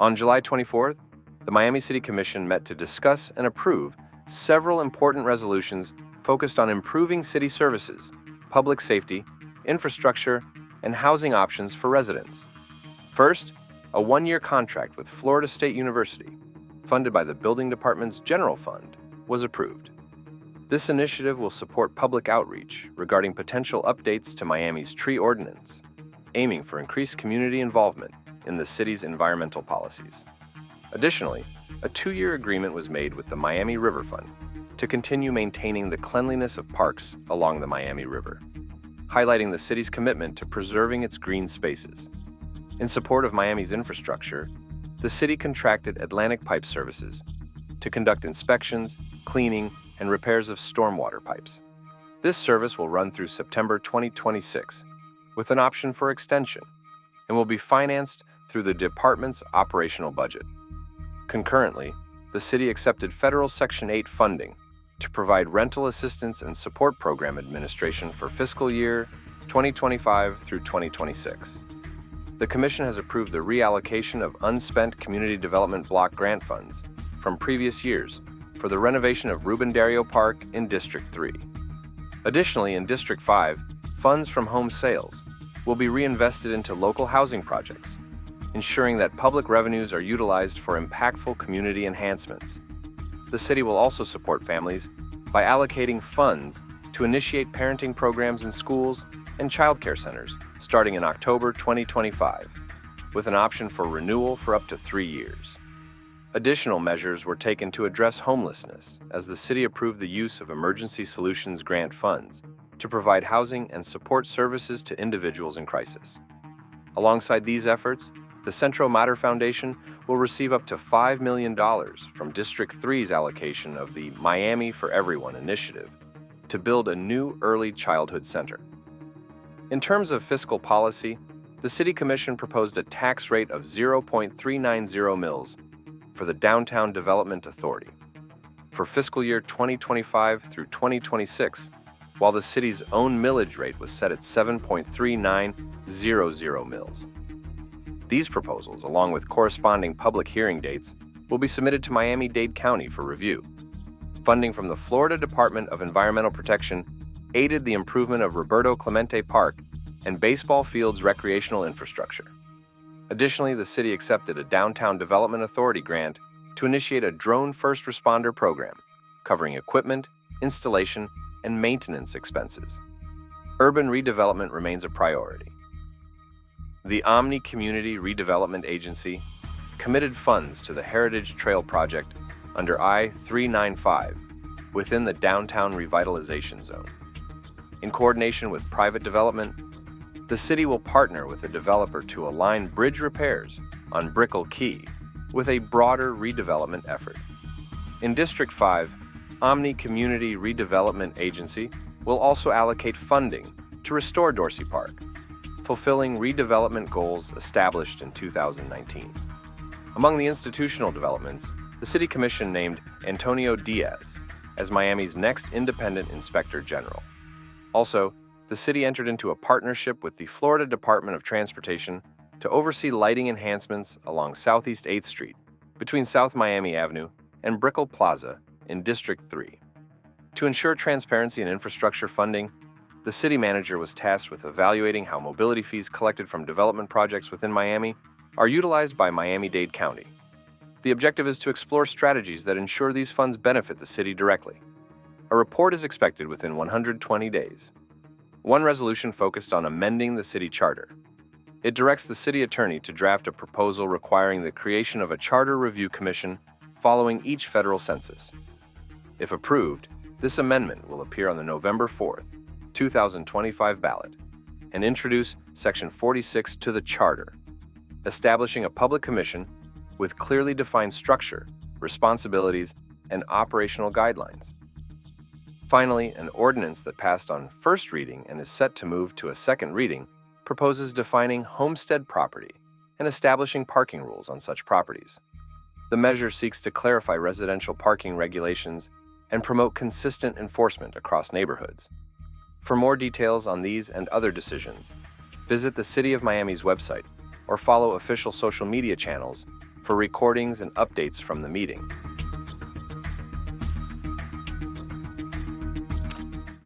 On July 24th, the Miami City Commission met to discuss and approve several important resolutions focused on improving city services, public safety, infrastructure, and housing options for residents. First, a one-year contract with Florida State University, funded by the Building Department's General Fund, was approved. This initiative will support public outreach regarding potential updates to Miami's tree ordinance, aiming for increased community involvement in the city's environmental policies. Additionally, a 2-year agreement was made with the Miami River Fund to continue maintaining the cleanliness of parks along the Miami River, highlighting the city's commitment to preserving its green spaces. In support of Miami's infrastructure, the city contracted Atlantic Pipe Services to conduct inspections, cleaning, and repairs of stormwater pipes. This service will run through September 2026, with an option for extension, and will be financed through the department's operational budget. Concurrently, the city accepted federal Section 8 funding to provide rental assistance and support program administration for fiscal year 2025 through 2026. The Commission has approved the reallocation of unspent Community Development Block Grant funds from previous years for the renovation of Ruben Dario Park in District 3. Additionally, in District 5, funds from home sales will be reinvested into local housing projects, ensuring that public revenues are utilized for impactful community enhancements. The city will also support families by allocating funds to initiate parenting programs in schools and childcare centers starting in October 2025, with an option for renewal for up to 3 years. Additional measures were taken to address homelessness as the city approved the use of Emergency Solutions Grant funds to provide housing and support services to individuals in crisis. Alongside these efforts, the Centro Mater Foundation will receive up to $5 million from District 3's allocation of the Miami for Everyone initiative to build a new early childhood center. In terms of fiscal policy, the City Commission proposed a tax rate of 0.390 mils for the Downtown Development Authority for fiscal year 2025 through 2026, while the city's own millage rate was set at 7.3900 mils. These proposals, along with corresponding public hearing dates, will be submitted to Miami-Dade County for review. Funding from the Florida Department of Environmental Protection aided the improvement of Roberto Clemente Park and baseball fields' recreational infrastructure. Additionally, the city accepted a Downtown Development Authority grant to initiate a drone first responder program, covering equipment, installation, and maintenance expenses. Urban redevelopment remains a priority. The Omni Community Redevelopment Agency committed funds to the Heritage Trail Project under I-395 within the Downtown Revitalization Zone. In coordination with private development, the city will partner with a developer to align bridge repairs on Brickell Key with a broader redevelopment effort. In District 5, Omni Community Redevelopment Agency will also allocate funding to restore Dorsey Park, fulfilling redevelopment goals established in 2019. Among the institutional developments, the City Commission named Antonio Diaz as Miami's next independent Inspector General. Also, the city entered into a partnership with the Florida Department of Transportation to oversee lighting enhancements along Southeast 8th Street between South Miami Avenue and Brickell Plaza in District 3. To ensure transparency in infrastructure funding, the city manager was tasked with evaluating how mobility fees collected from development projects within Miami are utilized by Miami-Dade County. The objective is to explore strategies that ensure these funds benefit the city directly. A report is expected within 120 days. One resolution focused on amending the city charter. It directs the city attorney to draft a proposal requiring the creation of a charter review commission following each federal census. If approved, this amendment will appear on the November 4th, 2025 ballot and introduce Section 46 to the charter, establishing a public commission with clearly defined structure, responsibilities, and operational guidelines. Finally, an ordinance that passed on first reading and is set to move to a second reading proposes defining homestead property and establishing parking rules on such properties. The measure seeks to clarify residential parking regulations and promote consistent enforcement across neighborhoods. For more details on these and other decisions, visit the City of Miami's website or follow official social media channels for recordings and updates from the meeting.